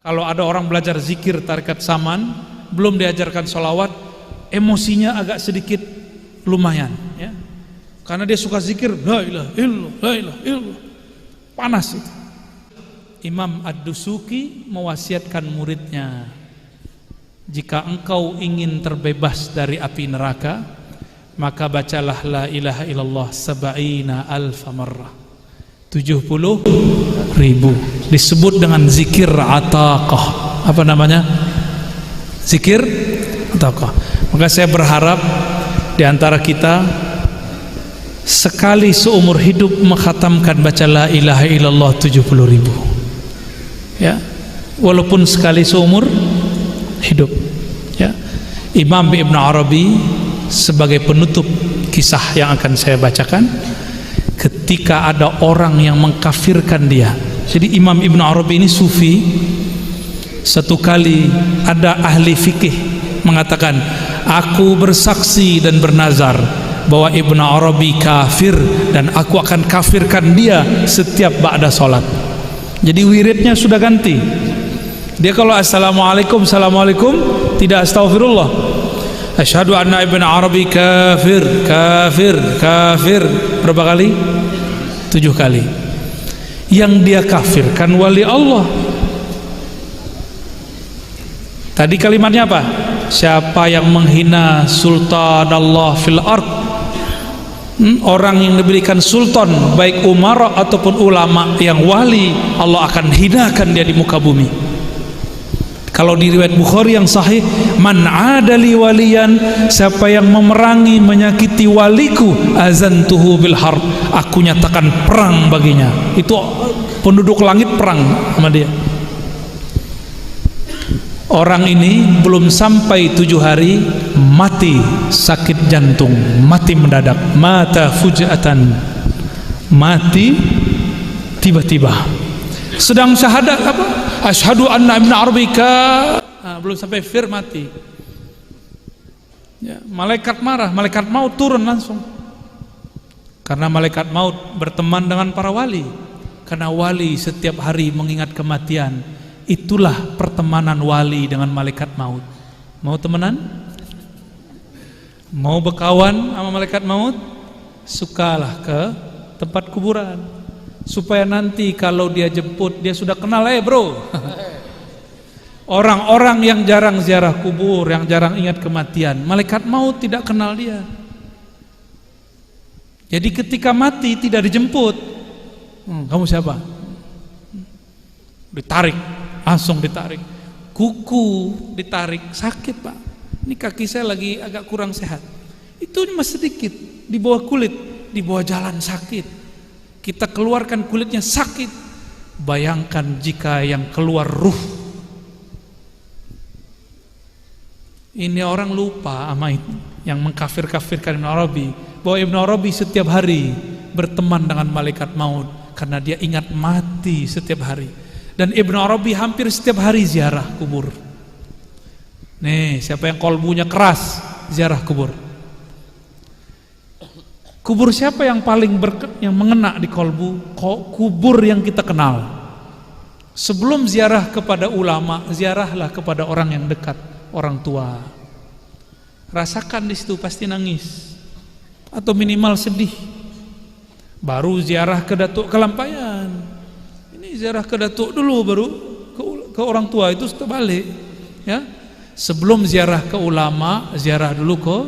Kalau ada orang belajar zikir tarekat Saman, belum diajarkan sholawat, emosinya agak sedikit lumayan, ya. Karena dia suka zikir, la ilaha illallah, la ilaha illallah. Panas itu. Imam Ad-Dusuki mewasiatkan muridnya, jika engkau ingin terbebas dari api neraka, maka bacalah la ilaha illallah sab'ina alfa marrah, 70.000. Disebut dengan zikir ataqah. Apa namanya? Zikir ataqah. Maka saya berharap di antara kita sekali seumur hidup mengkhatamkan baca la ilaha illallah 70.000, ya, walaupun sekali seumur hidup, ya. Imam Ibn Arabi sebagai penutup kisah yang akan saya bacakan, ketika ada orang yang mengkafirkan dia. Jadi Imam Ibn Arabi ini sufi. Satu kali ada ahli fikih mengatakan, aku bersaksi dan bernazar bahwa Ibn Arabi kafir dan aku akan kafirkan dia setiap ba'da sholat. Jadi wiridnya sudah ganti. Dia kalau assalamualaikum, assalamualaikum, tidak astaghfirullah. Asyhadu anna Ibn Arabi kafir, kafir, kafir. Berapa kali? 7 kali. Yang dia kafirkan wali Allah. Tadi kalimatnya apa? Siapa yang menghina sultan Allah fil ard, orang yang diberikan sultan, baik umara ataupun ulama yang wali, Allah akan hinakan dia di muka bumi. Kalau di riwayat Bukhari yang sahih, man adali waliyan, siapa yang memerangi, menyakiti waliku, azantuhu bil harb, aku nyatakan perang baginya. Itu penduduk langit perang sama dia. Orang ini belum sampai 7 hari mati sakit jantung, mati mendadak, mata fujaatan, mati tiba-tiba. Sedang syahadat apa? Asyhadu anna Ibn Arabi belum sampai fir mati. Ya, malaikat marah, malaikat maut turun langsung. Karena malaikat maut berteman dengan para wali. Karena wali setiap hari mengingat kematian. Itulah pertemanan wali dengan malaikat maut. Mau temenan? Mau berkawan sama malaikat maut? Sukalah ke tempat kuburan, supaya nanti kalau dia jemput, dia sudah kenal, bro. Orang-orang yang jarang ziarah kubur, yang jarang ingat kematian, malaikat maut tidak kenal dia. Jadi ketika mati tidak dijemput. Kamu siapa? Ditarik, langsung ditarik. Kuku ditarik, sakit pak. Ini kaki saya lagi agak kurang sehat. Itu cuma sedikit, di bawah kulit, di bawah jalan sakit. Kita keluarkan kulitnya sakit. Bayangkan jika yang keluar ruh. Ini orang lupa sama itu, yang mengkafir-kafirkan Ibn Arabi, bahwa Ibn Arabi setiap hari berteman dengan malaikat maut karena dia ingat mati setiap hari. Dan Ibn Arabi hampir setiap hari ziarah kubur. Nih, siapa yang kolbunya keras ziarah kubur? Kubur siapa yang paling yang mengena di kolbu? Kubur yang kita kenal. Sebelum ziarah kepada ulama, ziarahlah kepada orang yang dekat, orang tua. Rasakan di situ pasti nangis atau minimal sedih. Baru ziarah ke Datuk Kelampayan. Ini ziarah ke Datuk dulu, baru ke orang tua, itu setelah balik, ya. Sebelum ziarah ke ulama, ziarah dulu ke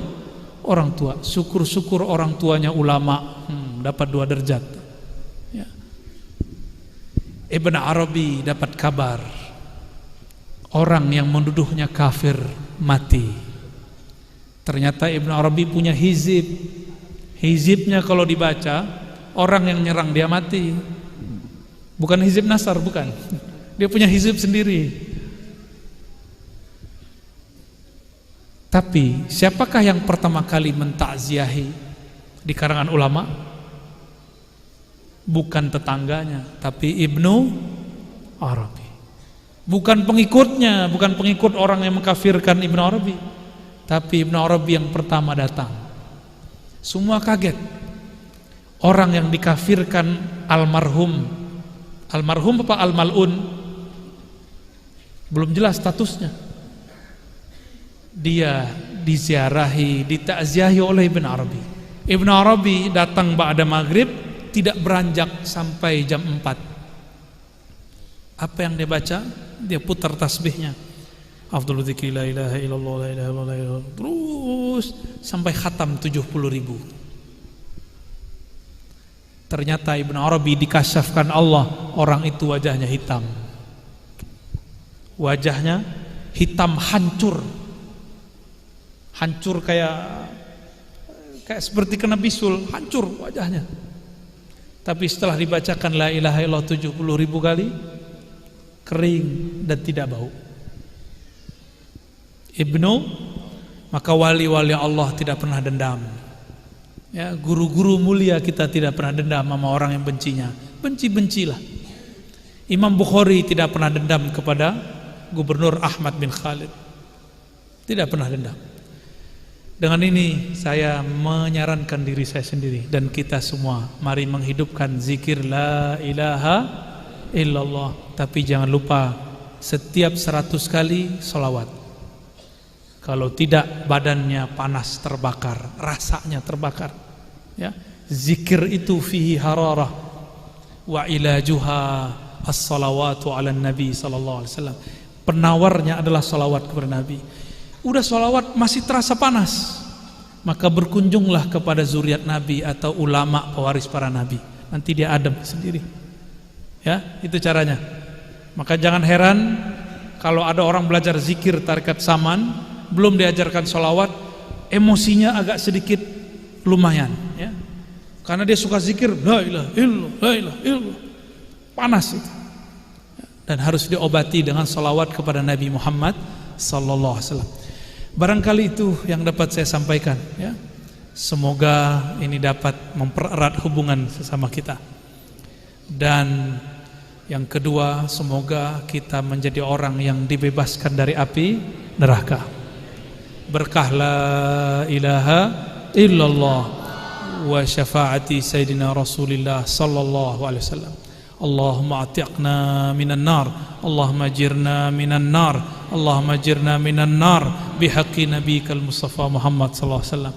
orang tua. Syukur-syukur orang tuanya ulama, dapat 2 derajat, ya. Ibn Arabi dapat kabar orang yang menuduhnya kafir mati. Ternyata Ibn Arabi punya hizib. Hizibnya kalau dibaca, orang yang nyerang dia mati. Bukan hizib Nasar, bukan. Dia punya hizib sendiri. Tapi siapakah yang pertama kali mentakziahi di karangan ulama? Bukan tetangganya, tapi Ibnu Arabi. Bukan pengikutnya, bukan pengikut orang yang mengkafirkan Ibnu Arabi, tapi Ibnu Arabi yang pertama datang. Semua kaget. Orang yang dikafirkan almarhum apa almalun? belum jelas statusnya. Dia diziarahi, ditakziahi oleh Ibn Arabi. Ibn Arabi datang ba'da maghrib, tidak beranjak sampai jam 4. Apa yang dia baca? Dia putar tasbihnya. Afdhalu dzikri la ilaha illallah la ilaha illallah, la ilaha illallah. Terus sampai khatam 70.000. Ternyata Ibn Arabi dikasyafkan Allah, orang itu wajahnya hitam. Wajahnya hitam, hancur. Hancur kayak seperti kena bisul, hancur wajahnya. Tapi setelah dibacakan la ilaha illallah 70.000 kali, kering dan tidak bau. Ibnu, maka wali-wali Allah tidak pernah dendam. Ya, guru-guru mulia kita tidak pernah dendam sama orang yang bencinya. Benci-bencilah. Imam Bukhari tidak pernah dendam kepada Gubernur Ahmad bin Khalid. Tidak pernah dendam. Dengan ini saya menyarankan diri saya sendiri dan kita semua, mari menghidupkan zikir la ilaha illallah. Tapi jangan lupa setiap 100 kali sholawat. Kalau tidak, badannya panas, terbakar, rasanya terbakar. Ya, zikir itu fihi hararah wa ilajuha as-salawatu ala nabi sallallahu alaihi wasallam. Penawarnya adalah salawat kepada Nabi. Udah sholawat masih terasa panas, maka berkunjunglah kepada zuriat Nabi atau ulama pewaris para Nabi. Nanti dia adem sendiri. Ya, itu caranya. Maka jangan heran kalau ada orang belajar zikir tarekat saman, belum diajarkan sholawat, emosinya agak sedikit lumayan. Ya, karena dia suka zikir la ilaha illallah, la ilaha illallah, panas itu. Dan harus diobati dengan sholawat kepada Nabi Muhammad sallallahu alaihi wasallam. Barangkali itu yang dapat saya sampaikan, ya. Semoga ini dapat mempererat hubungan sesama kita. Dan yang kedua, semoga kita menjadi orang yang dibebaskan dari api neraka. Berkah la ilaha illallah wa syafaati sayyidina Rasulillah sallallahu alaihi wasallam. Allahumma atiqna minan nar, Allahumma ajirna minan nar, Allahumma ajirna minan nar bihaqqi nabiyikal Mustafa Muhammad sallallahu alaihi wasallam.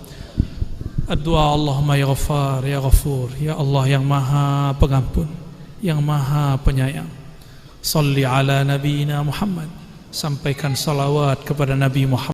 Doa Allahumma ya Ghaffar ya Ghafur, ya Allah yang Maha Pengampun, yang Maha Penyayang. Shalli ala nabiyina Muhammad, sampaikan salawat kepada Nabi Muhammad.